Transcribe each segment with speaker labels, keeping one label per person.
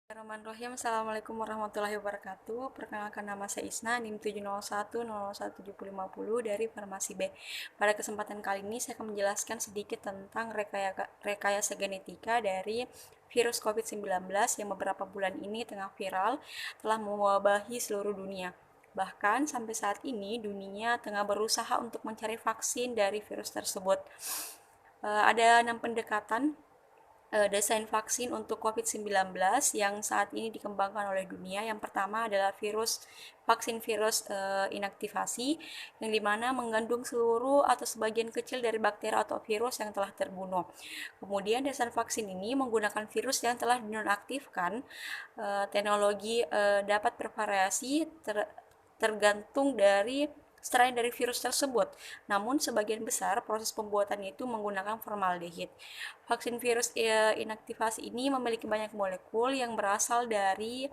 Speaker 1: Bismillahirrahmanirrahim. Assalamualaikum warahmatullahi wabarakatuh. Perkenalkan, nama saya Isna, NIM 701001750 dari Farmasi B. Pada kesempatan kali ini saya akan menjelaskan sedikit tentang rekayasa genetika dari virus COVID-19 yang beberapa bulan ini tengah viral, telah mewabahi seluruh dunia. Bahkan sampai saat ini dunia tengah berusaha untuk mencari vaksin dari virus tersebut. Ada 6 pendekatan desain vaksin untuk COVID-19 yang saat ini dikembangkan oleh dunia. Yang pertama adalah vaksin virus inaktivasi, yang dimana mengandung seluruh atau sebagian kecil dari bakteri atau virus yang telah terbunuh. Kemudian desain vaksin ini menggunakan virus yang telah dinonaktifkan. Teknologi dapat bervariasi tergantung dari strain dari virus tersebut. Namun sebagian besar proses pembuatannya itu menggunakan formaldehid. Vaksin virus inaktivasi ini memiliki banyak molekul yang berasal dari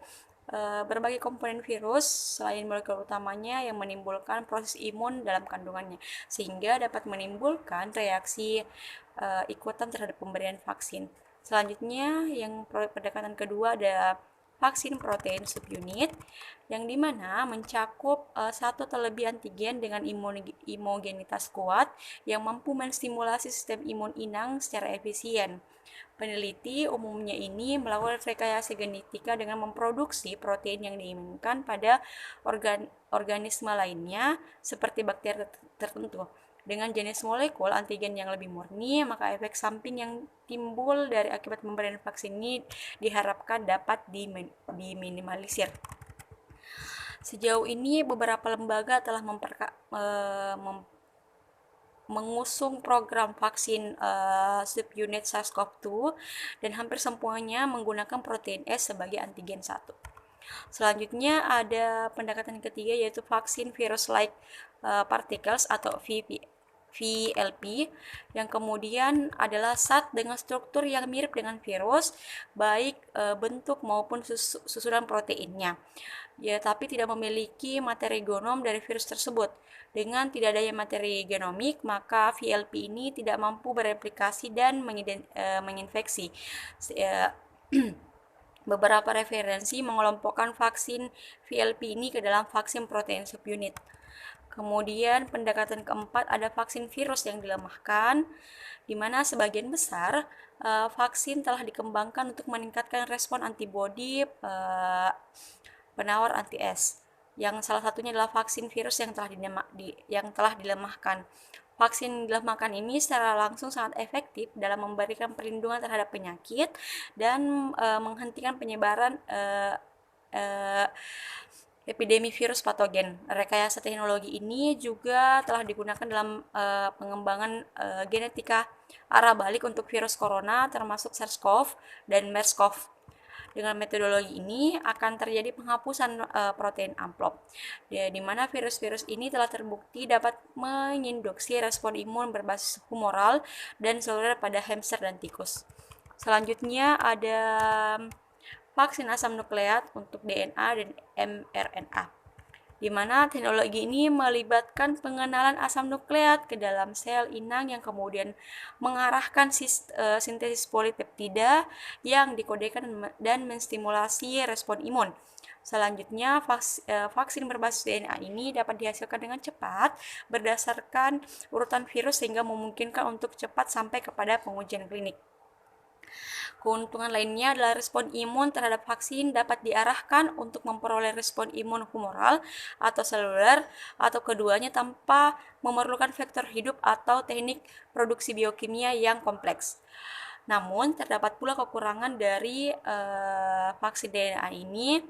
Speaker 1: berbagai komponen virus selain molekul utamanya yang menimbulkan proses imun dalam kandungannya, sehingga dapat menimbulkan reaksi ikutan terhadap pemberian vaksin. Selanjutnya, yang pendekatan kedua ada vaksin protein subunit, yang dimana mencakup satu terlebih antigen dengan imogenitas kuat yang mampu menstimulasi sistem imun inang secara efisien. Peneliti umumnya ini melakukan rekayasa genetika dengan memproduksi protein yang diinginkan pada organisme lainnya seperti bakteri tertentu. Dengan jenis molekul antigen yang lebih murni, maka efek samping yang timbul dari akibat pemberian vaksin ini diharapkan dapat diminimalisir. Sejauh ini beberapa lembaga telah mengusung program vaksin subunit SARS-CoV-2 dan hampir semuanya menggunakan protein S sebagai antigen 1. Selanjutnya ada pendekatan ketiga, yaitu vaksin virus-like particles atau VLP, yang kemudian adalah zat dengan struktur yang mirip dengan virus, baik bentuk maupun susunan proteinnya, ya, tapi tidak memiliki materi genom dari virus tersebut. Dengan tidak adanya materi genomik, maka VLP ini tidak mampu bereplikasi dan menginfeksi. Beberapa referensi mengelompokkan vaksin VLP ini ke dalam vaksin protein subunit. Kemudian pendekatan keempat ada vaksin virus yang dilemahkan, di mana sebagian besar vaksin telah dikembangkan untuk meningkatkan respon antibodi penawar anti-S. Yang salah satunya adalah vaksin virus yang telah dilemahkan. Vaksin dilemahkan ini secara langsung sangat efektif dalam memberikan perlindungan terhadap penyakit dan menghentikan penyebaran epidemi virus patogen. Rekayasa teknologi ini juga telah digunakan dalam pengembangan genetika arah balik untuk virus corona termasuk SARS-CoV dan MERS-CoV. Dengan metodologi ini akan terjadi penghapusan protein amplop, di mana virus-virus ini telah terbukti dapat menginduksi respon imun berbasis humoral dan seluler pada hamster dan tikus. Selanjutnya ada vaksin asam nukleat untuk DNA dan mRNA, di mana teknologi ini melibatkan pengenalan asam nukleat ke dalam sel inang yang kemudian mengarahkan sintesis polipeptida yang dikodekan dan menstimulasi respon imun. Selanjutnya, vaksin berbasis DNA ini dapat dihasilkan dengan cepat berdasarkan urutan virus sehingga memungkinkan untuk cepat sampai kepada pengujian klinik. Keuntungan lainnya adalah respon imun terhadap vaksin dapat diarahkan untuk memperoleh respon imun humoral atau seluler, atau keduanya tanpa memerlukan vektor hidup atau teknik produksi biokimia yang kompleks. Namun, terdapat pula kekurangan dari vaksin DNA ini,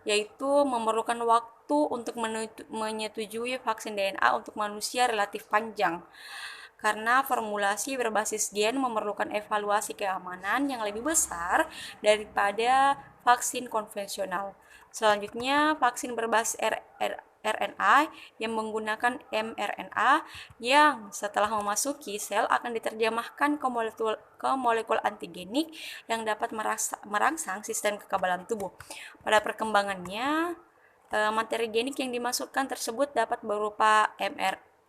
Speaker 1: yaitu memerlukan waktu untuk menyetujui vaksin DNA untuk manusia relatif panjang, karena formulasi berbasis gen memerlukan evaluasi keamanan yang lebih besar daripada vaksin konvensional. Selanjutnya, vaksin berbasis RNA yang menggunakan mRNA yang setelah memasuki sel akan diterjemahkan ke molekul antigenik yang dapat merangsang sistem kekebalan tubuh. Pada perkembangannya, materi genik yang dimasukkan tersebut dapat berupa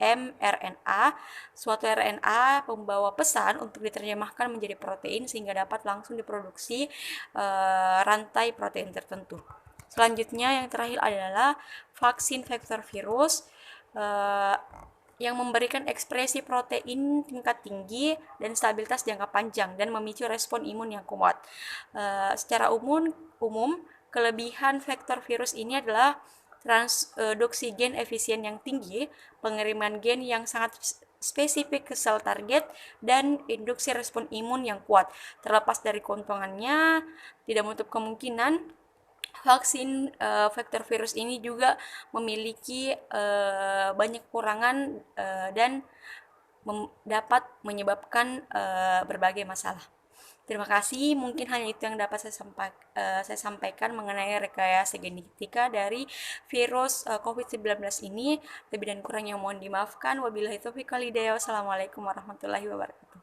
Speaker 1: mRNA, suatu RNA pembawa pesan untuk diterjemahkan menjadi protein sehingga dapat langsung diproduksi rantai protein tertentu. Selanjutnya yang terakhir adalah vaksin vektor virus yang memberikan ekspresi protein tingkat tinggi dan stabilitas jangka panjang dan memicu respon imun yang kuat. Secara umum, kelebihan vektor virus ini adalah transduksi gen efisien yang tinggi, pengiriman gen yang sangat spesifik ke sel target, dan induksi respon imun yang kuat. Terlepas dari keuntungannya, tidak menutup kemungkinan vaksin vektor virus ini juga memiliki banyak kekurangan dan dapat menyebabkan berbagai masalah. Terima kasih, mungkin hanya itu yang dapat saya sampaikan mengenai rekayasa genetika dari virus COVID-19 ini. Lebih dan kurangnya mohon dimaafkan. Wabillahi taufiq wal hidayah. Wassalamualaikum warahmatullahi wabarakatuh.